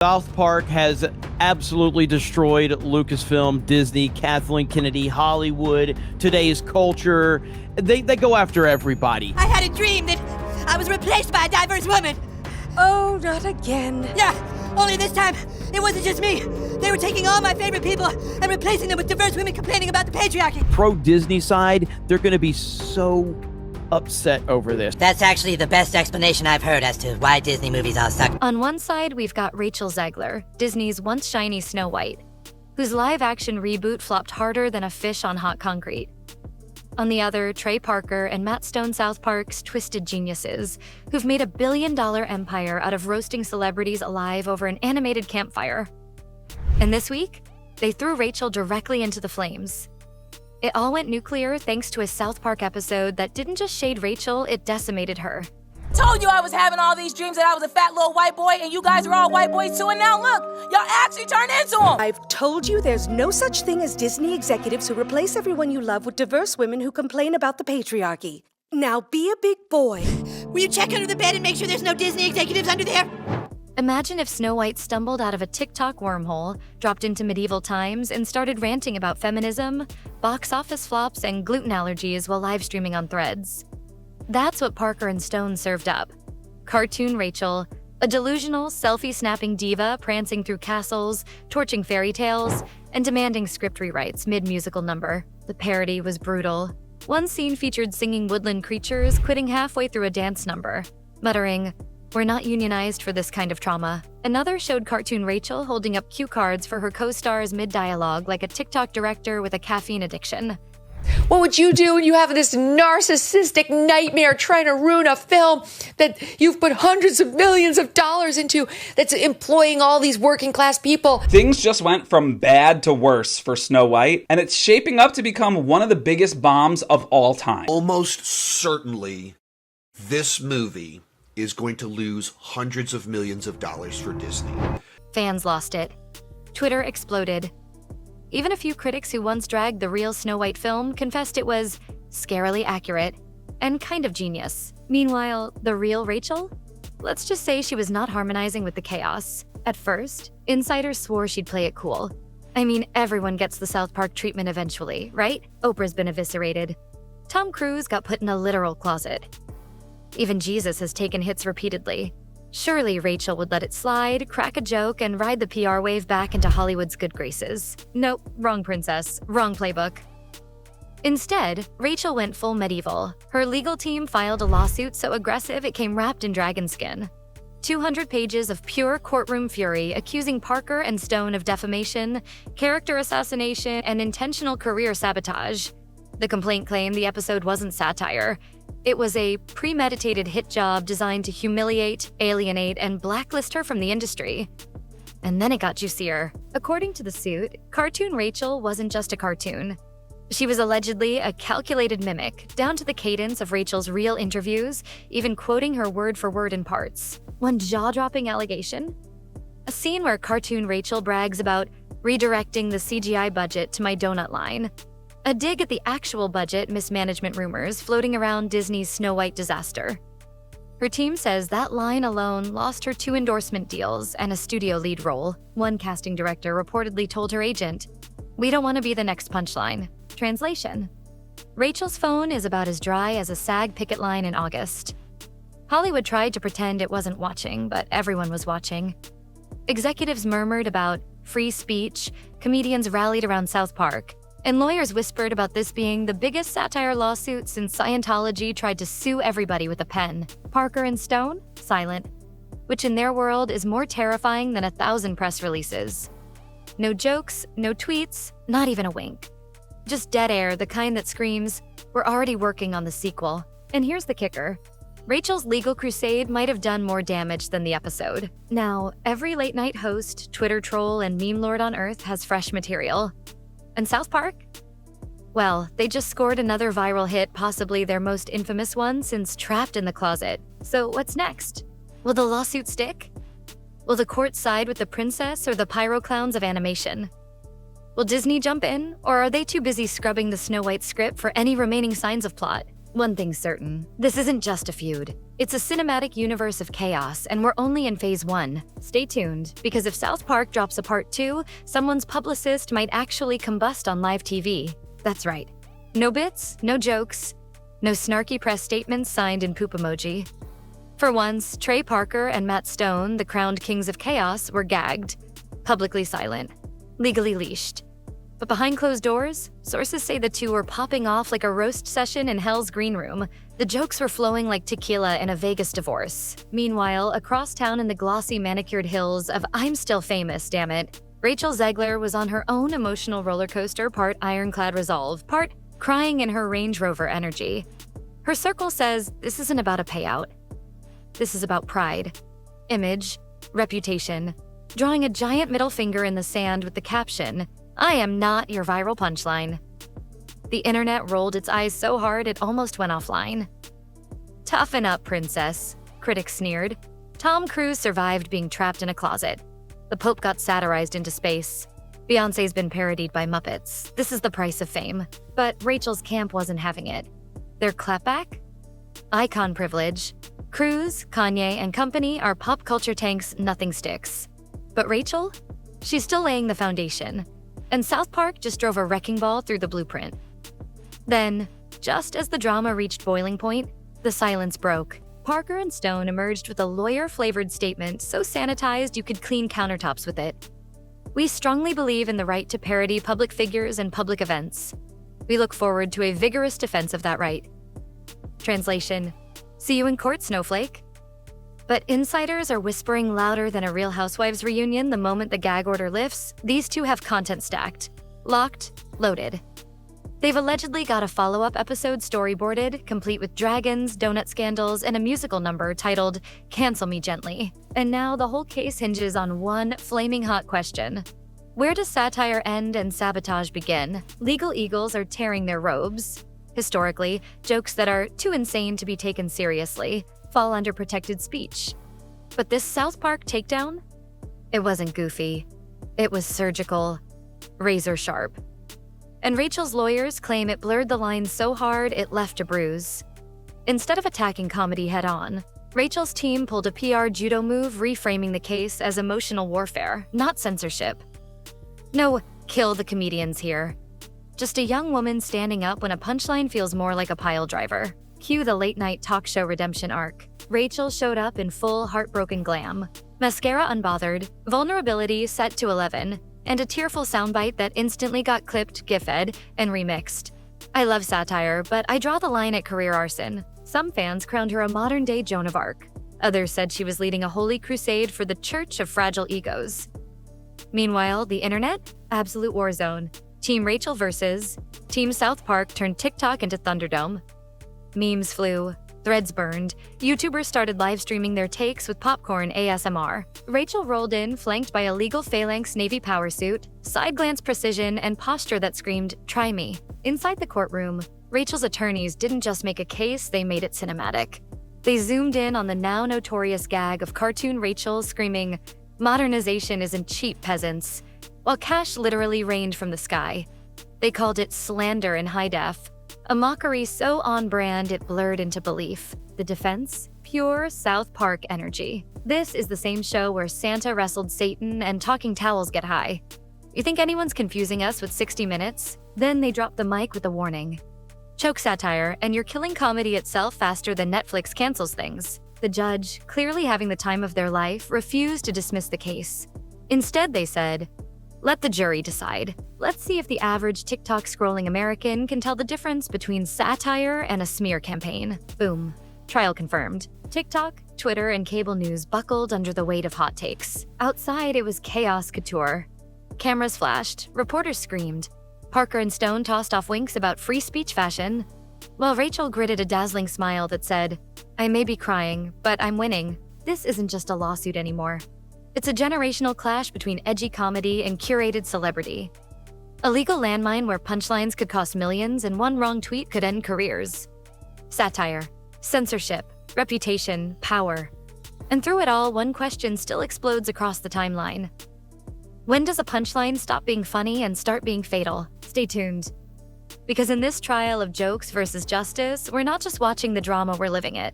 South Park has absolutely destroyed Lucasfilm, Disney, Kathleen Kennedy, Hollywood, today's culture. They go after everybody. I had a dream that I was replaced by a diverse woman. Oh, not again. Yeah, only this time, it wasn't just me. They were taking all my favorite people and replacing them with diverse women complaining about the patriarchy. Pro-Disney side, they're going to be so upset over this. That's actually the best explanation I've heard as to why Disney movies all suck. On one side, we've got Rachel Zegler, Disney's once shiny Snow White, whose live-action reboot flopped harder than a fish on hot concrete. On the other, Trey Parker and Matt Stone South Park's twisted geniuses, who've made $1 billion empire out of roasting celebrities alive over an animated campfire. And this week, they threw Rachel directly into the flames. It all went nuclear thanks to a South Park episode that didn't just shade Rachel, it decimated her. Told you I was having all these dreams that I was a fat little white boy and you guys are all white boys too, and now look, y'all actually turned into them. I've told you there's no such thing as Disney executives who replace everyone you love with diverse women who complain about the patriarchy. Now be a big boy. Will you check under the bed and make sure there's no Disney executives under there? Imagine if Snow White stumbled out of a TikTok wormhole, dropped into medieval times, and started ranting about feminism, box office flops, and gluten allergies while live streaming on Threads. That's what Parker and Stone served up. Cartoon Rachel, a delusional, selfie-snapping diva prancing through castles, torching fairy tales, and demanding script rewrites mid-musical number. The parody was brutal. One scene featured singing woodland creatures quitting halfway through a dance number, muttering, "We're not unionized for this kind of trauma." Another showed cartoon Rachel holding up cue cards for her co-stars mid-dialogue like a TikTok director with a caffeine addiction. What would you do when you have this narcissistic nightmare trying to ruin a film that you've put hundreds of millions of dollars into, that's employing all these working class people? Things just went from bad to worse for Snow White, and it's shaping up to become one of the biggest bombs of all time. Almost certainly, this movie is going to lose hundreds of millions of dollars for Disney. Fans lost it. Twitter exploded. Even a few critics who once dragged the real Snow White film confessed it was scarily accurate and kind of genius. Meanwhile, the real Rachel? Let's just say she was not harmonizing with the chaos. At first, insiders swore she'd play it cool. I mean, everyone gets the South Park treatment eventually, right? Oprah's been eviscerated. Tom Cruise got put in a literal closet. Even Jesus has taken hits repeatedly. Surely Rachel would let it slide, crack a joke, and ride the PR wave back into Hollywood's good graces. Nope, wrong princess, wrong playbook. Instead, Rachel went full medieval. Her legal team filed a lawsuit so aggressive it came wrapped in dragon skin. 200 pages of pure courtroom fury accusing Parker and Stone of defamation, character assassination, and intentional career sabotage. The complaint claimed the episode wasn't satire. It was a premeditated hit job designed to humiliate, alienate, and blacklist her from the industry. And then it got juicier. According to the suit, cartoon Rachel wasn't just a cartoon. She was allegedly a calculated mimic, down to the cadence of Rachel's real interviews, even quoting her word for word in parts. One jaw-dropping allegation? A scene where cartoon Rachel brags about redirecting the CGI budget to my donut line. A dig at the actual budget mismanagement rumors floating around Disney's Snow White disaster. Her team says that line alone lost her 2 endorsement deals and a studio lead role. One casting director reportedly told her agent, "We don't want to be the next punchline." Translation: Rachel's phone is about as dry as a SAG picket line in August. Hollywood tried to pretend it wasn't watching, but everyone was watching. Executives murmured about free speech, comedians rallied around South Park, and lawyers whispered about this being the biggest satire lawsuit since Scientology tried to sue everybody with a pen. Parker and Stone? Silent. Which in their world is more terrifying than 1,000 press releases. No jokes, no tweets, not even a wink. Just dead air, the kind that screams, "We're already working on the sequel." And here's the kicker. Rachel's legal crusade might have done more damage than the episode. Now, every late-night host, Twitter troll, and meme lord on Earth has fresh material. And South Park? Well, they just scored another viral hit, possibly their most infamous one since Trapped in the Closet. So what's next? Will the lawsuit stick? Will the court side with the princess or the pyro clowns of animation? Will Disney jump in, or are they too busy scrubbing the Snow White script for any remaining signs of plot? One thing's certain, this isn't just a feud. It's a cinematic universe of chaos, and we're only in phase 1. Stay tuned, because if South Park drops a part 2, someone's publicist might actually combust on live TV. That's right. No bits, no jokes, no snarky press statements signed in poop emoji. For once, Trey Parker and Matt Stone, the crowned kings of chaos, were gagged, publicly silent, legally leashed. But behind closed doors, sources say the two were popping off like a roast session in Hell's Green Room. The jokes were flowing like tequila in a Vegas divorce. Meanwhile, across town in the glossy manicured hills of I'm Still Famous, damn it, Rachel Zegler was on her own emotional roller coaster, part ironclad resolve, part crying in her Range Rover energy. Her circle says this isn't about a payout. This is about pride, image, reputation, drawing a giant middle finger in the sand with the caption, I am not your viral punchline. The internet rolled its eyes so hard it almost went offline. Toughen up, princess, critics sneered. Tom Cruise survived being trapped in a closet. The Pope got satirized into space. Beyoncé's been parodied by Muppets. This is the price of fame. But Rachel's camp wasn't having it. Their clapback? Icon privilege. Cruise, Kanye, and company are pop culture tanks, nothing sticks. But Rachel? She's still laying the foundation. And South Park just drove a wrecking ball through the blueprint. Then, just as the drama reached boiling point, the silence broke. Parker and Stone emerged with a lawyer-flavored statement so sanitized you could clean countertops with it. We strongly believe in the right to parody public figures and public events. We look forward to a vigorous defense of that right. Translation: see you in court, Snowflake. But insiders are whispering louder than a Real Housewives reunion the moment the gag order lifts. These two have content stacked, locked, loaded. They've allegedly got a follow-up episode storyboarded, complete with dragons, donut scandals, and a musical number titled Cancel Me Gently. And now the whole case hinges on one flaming hot question. Where does satire end and sabotage begin? Legal eagles are tearing their robes. Historically, jokes that are too insane to be taken seriously fall under protected speech. But this South Park takedown? It wasn't goofy. It was surgical, razor sharp. And Rachel's lawyers claim it blurred the line so hard it left a bruise. Instead of attacking comedy head-on, Rachel's team pulled a PR judo move reframing the case as emotional warfare, not censorship. No, kill the comedians here. Just a young woman standing up when a punchline feels more like a pile driver. Cue the late-night talk show redemption arc. Rachel showed up in full heartbroken glam. Mascara unbothered, vulnerability set to 11, and a tearful soundbite that instantly got clipped, gif-ed, and remixed. I love satire, but I draw the line at career arson. Some fans crowned her a modern-day Joan of Arc. Others said she was leading a holy crusade for the Church of Fragile Egos. Meanwhile, the internet? Absolute war zone. Team Rachel versus Team South Park turned TikTok into Thunderdome. Memes flew, threads burned, YouTubers started live streaming their takes with popcorn ASMR. Rachel rolled in, flanked by a legal phalanx Navy power suit, side glance precision, and posture that screamed, "Try me." Inside the courtroom, Rachel's attorneys didn't just make a case, they made it cinematic. They zoomed in on the now notorious gag of cartoon Rachel screaming, "Modernization isn't cheap, peasants," while cash literally rained from the sky. They called it slander in high def, a mockery so on brand it blurred into belief. The defense? Pure South Park energy. This is the same show where Santa wrestled Satan and talking towels get high. You think anyone's confusing us with 60 Minutes? Then they drop the mic with a warning. Choke satire, and you're killing comedy itself faster than Netflix cancels things. The judge, clearly having the time of their life, refused to dismiss the case. Instead, they said, "Let the jury decide. Let's see if the average TikTok scrolling American can tell the difference between satire and a smear campaign." Boom. Trial confirmed. TikTok, Twitter, and cable news buckled under the weight of hot takes. Outside, it was chaos couture. Cameras flashed, reporters screamed. Parker and Stone tossed off winks about free speech fashion, while Rachel gritted a dazzling smile that said, "I may be crying, but I'm winning. This isn't just a lawsuit anymore. It's a generational clash between edgy comedy and curated celebrity. A legal landmine where punchlines could cost millions and one wrong tweet could end careers. Satire, censorship, reputation, power. And through it all, one question still explodes across the timeline. When does a punchline stop being funny and start being fatal? Stay tuned. Because in this trial of jokes versus justice, we're not just watching the drama, we're living it.